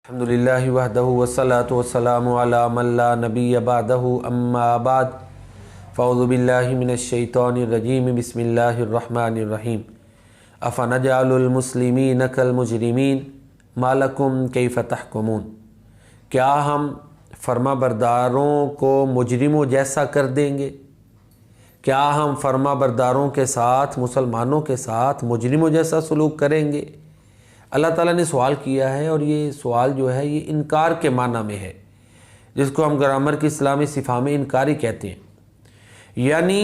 الحمدللہ وحدہ والصلاة والسلام علی من لا نبی بعدہ اما بعد فاعوذ باللہ من الشیطان الرجیم بسم اللہ الرحمن الرحیم افنجعل المسلمین کالمجرمین ما لکم کیف تحکمون، کیا ہم فرما برداروں کو مجرموں جیسا کر دیں گے؟ کیا ہم فرما برداروں کے ساتھ، مسلمانوں کے ساتھ مجرموں جیسا سلوک کریں گے؟ اللہ تعالیٰ نے سوال کیا ہے، اور یہ سوال جو ہے یہ انکار کے معنی میں ہے، جس کو ہم گرامر کی اسلامی صفحہ میں انکاری کہتے ہیں۔ یعنی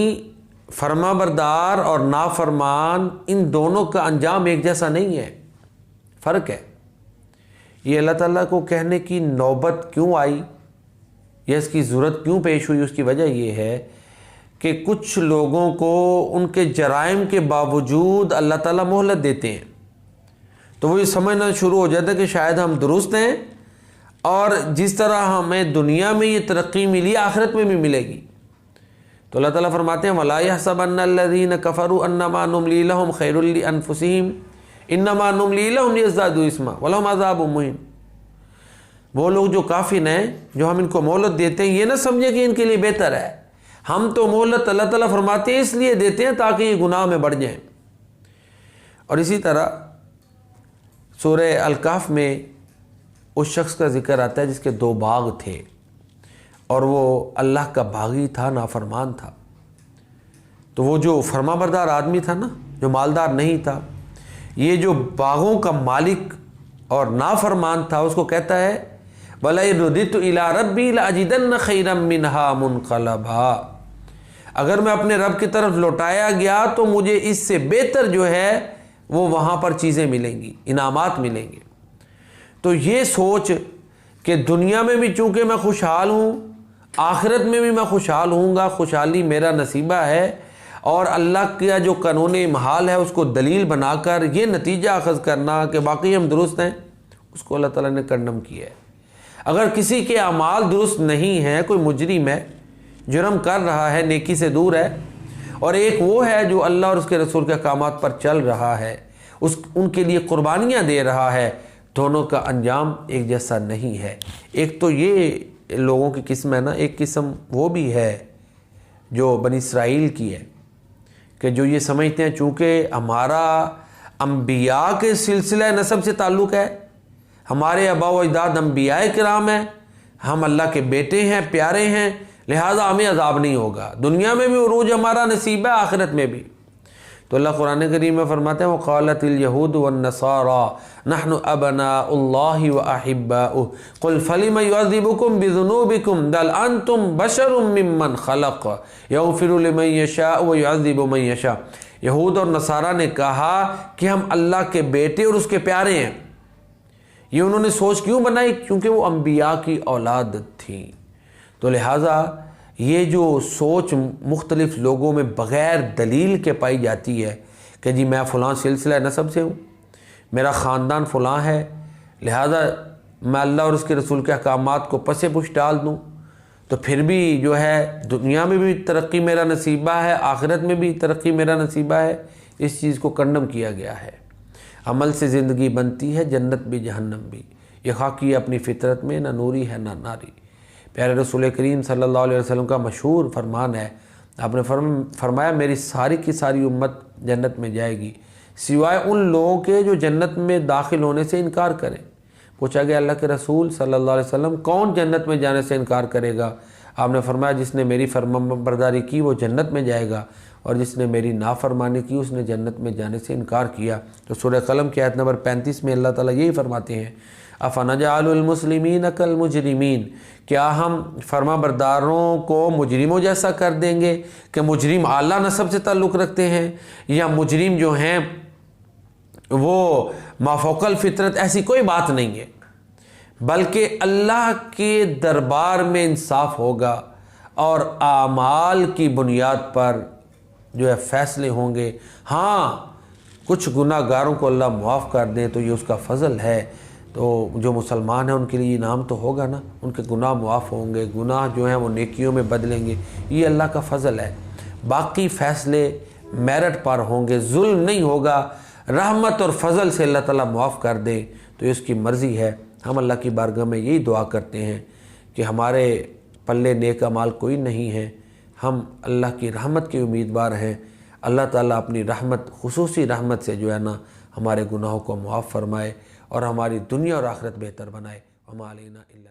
فرما بردار اور نافرمان ان دونوں کا انجام ایک جیسا نہیں ہے، فرق ہے۔ یہ اللہ تعالیٰ کو کہنے کی نوبت کیوں آئی یا اس کی ضرورت کیوں پیش ہوئی؟ اس کی وجہ یہ ہے کہ کچھ لوگوں کو ان کے جرائم کے باوجود اللہ تعالیٰ مہلت دیتے ہیں، تو وہ یہ سمجھنا شروع ہو جاتا ہے کہ شاید ہم درست ہیں، اور جس طرح ہمیں دنیا میں یہ ترقی ملی آخرت میں بھی ملے گی۔ تو اللہ تعالیٰ فرماتے ہیں وَلَا يَحْسَبَنَّ الَّذِينَ كَفَرُوا أَنَّمَا نُمْلِي لَهُمْ خَيْرٌ لِأَنفُسِهِمْ إِنَّمَا نُمْلِي لَهُمْ لِيَزْدَادُوا إِثْمًا وَلَهُمْ عَذَابٌ مُّهِينٌ۔ وہ لوگ جو کافر ہیں، جو ہم ان کو مہلت دیتے ہیں، یہ نہ سمجھے کہ ان کے لیے بہتر ہے۔ ہم تو مہلت اللہ تعالیٰ فرماتے ہیں اس لیے دیتے ہیں تاکہ یہ گناہ میں بڑھ جائیں۔ اور اسی طرح سورہ الکہف میں اس شخص کا ذکر آتا ہے جس کے دو باغ تھے، اور وہ اللہ کا باغی تھا، نافرمان تھا۔ تو وہ جو فرما بردار آدمی تھا نا، جو مالدار نہیں تھا، یہ جو باغوں کا مالک اور نافرمان تھا، اس کو کہتا ہے وَلَئِن رُدِدتُ إِلَىٰ رَبِّي لَأَجِدَنَّ خَيْرًا مِّنْهَا مُنْقَلَبًا، اگر میں اپنے رب کی طرف لوٹایا گیا تو مجھے اس سے بہتر جو ہے وہ وہاں پر چیزیں ملیں گی، انعامات ملیں گے۔ تو یہ سوچ کہ دنیا میں بھی چونکہ میں خوشحال ہوں، آخرت میں بھی میں خوشحال ہوں گا، خوشحالی میرا نصیبہ ہے، اور اللہ کا جو قانون محال ہے اس کو دلیل بنا کر یہ نتیجہ اخذ کرنا کہ باقی ہم درست ہیں، اس کو اللہ تعالیٰ نے کنڈم کیا ہے۔ اگر کسی کے اعمال درست نہیں ہیں، کوئی مجرم ہے، جرم کر رہا ہے، نیکی سے دور ہے، اور ایک وہ ہے جو اللہ اور اس کے رسول کے احکامات پر چل رہا ہے، ان کے لیے قربانیاں دے رہا ہے، دونوں کا انجام ایک جیسا نہیں ہے۔ ایک تو یہ لوگوں کی قسم ہے نا، ایک قسم وہ بھی ہے جو بنی اسرائیل کی ہے، کہ جو یہ سمجھتے ہیں چونکہ ہمارا انبیاء کے سلسلہ نسب سے تعلق ہے، ہمارے آباء و اجداد انبیاء کرام ہیں، ہم اللہ کے بیٹے ہیں، پیارے ہیں، لہٰذا ہمیں عذاب نہیں ہوگا، دنیا میں بھی عروج ہمارا نصیب ہے، آخرت میں بھی۔ تو اللہ قرآن کریم میں فرماتے ہیں وَقَالَتِ الْيَهُودُ وَالنَّصَارَى نَحْنُ أَبْنَاءُ اللَّهِ وَأَحِبَّاؤُهُ قُلْ فَلِمَ يُعَذِّبُكُم بِذُنُوبِكُم بَلْ أَنتُم بَشَرٌ مِّمَّنْ خَلَقَ يَغْفِرُ لِمَن يَشَاءُ وَيُعَذِّبُ مَن يَشَاءُ۔ یہود اور نصارہ نے کہا کہ ہم اللہ کے بیٹے اور اس کے پیارے ہیں۔ یہ انہوں نے سوچ کیوں بنائی؟ کیونکہ وہ انبیاء کی اولاد تھیں۔ تو لہٰذا یہ جو سوچ مختلف لوگوں میں بغیر دلیل کے پائی جاتی ہے کہ جی میں فلاں سلسلہ نسب سے ہوں، میرا خاندان فلاں ہے، لہذا میں اللہ اور اس کے رسول کے احکامات کو پس پش ڈال دوں، تو پھر بھی جو ہے دنیا میں بھی ترقی میرا نصیبہ ہے، آخرت میں بھی ترقی میرا نصیبہ ہے، اس چیز کو کنڈم کیا گیا ہے۔ عمل سے زندگی بنتی ہے، جنت بھی جہنم بھی، یہ خاکی اپنی فطرت میں، نہ نوری ہے نہ ناری۔ پیارے رسول کریم صلی اللہ علیہ وسلم کا مشہور فرمان ہے، آپ نے فرمایا میری ساری کی ساری امت جنت میں جائے گی سوائے ان لوگوں کے جو جنت میں داخل ہونے سے انکار کریں۔ پوچھا گیا اللہ کے رسول صلی اللہ علیہ وسلم کون جنت میں جانے سے انکار کرے گا؟ آپ نے فرمایا جس نے میری فرمان برداری کی وہ جنت میں جائے گا، اور جس نے میری نافرمانی کی اس نے جنت میں جانے سے انکار کیا۔ تو سورہ قلم کی آیت نمبر 35 میں اللہ تعالیٰ یہی فرماتے ہیں افنجعل المسلمین کالمجرمین، کیا ہم فرما برداروں کو مجرموں جیسا کر دیں گے کہ مجرم اعلیٰ نسب سے تعلق رکھتے ہیں، یا مجرم جو ہیں وہ مافوق الفطرت؟ ایسی کوئی بات نہیں ہے، بلکہ اللہ کے دربار میں انصاف ہوگا، اور اعمال کی بنیاد پر جو ہے فیصلے ہوں گے۔ ہاں کچھ گناہ گاروں کو اللہ معاف کر دیں تو یہ اس کا فضل ہے، تو جو مسلمان ہیں ان کے لیے انعام تو ہوگا نا، ان کے گناہ معاف ہوں گے، گناہ جو ہیں وہ نیکیوں میں بدلیں گے، یہ اللہ کا فضل ہے۔ باقی فیصلے میرٹ پر ہوں گے، ظلم نہیں ہوگا، رحمت اور فضل سے اللہ تعالیٰ معاف کر دے تو اس کی مرضی ہے۔ ہم اللہ کی بارگاہ میں یہی دعا کرتے ہیں کہ ہمارے پلے نیک اعمال کوئی نہیں ہے، ہم اللہ کی رحمت کے امیدوار ہیں۔ اللہ تعالیٰ اپنی رحمت، خصوصی رحمت سے جو ہے نا ہمارے گناہوں کو معاف فرمائے اور ہماری دنیا اور آخرت بہتر بنائے۔ وما علینا الا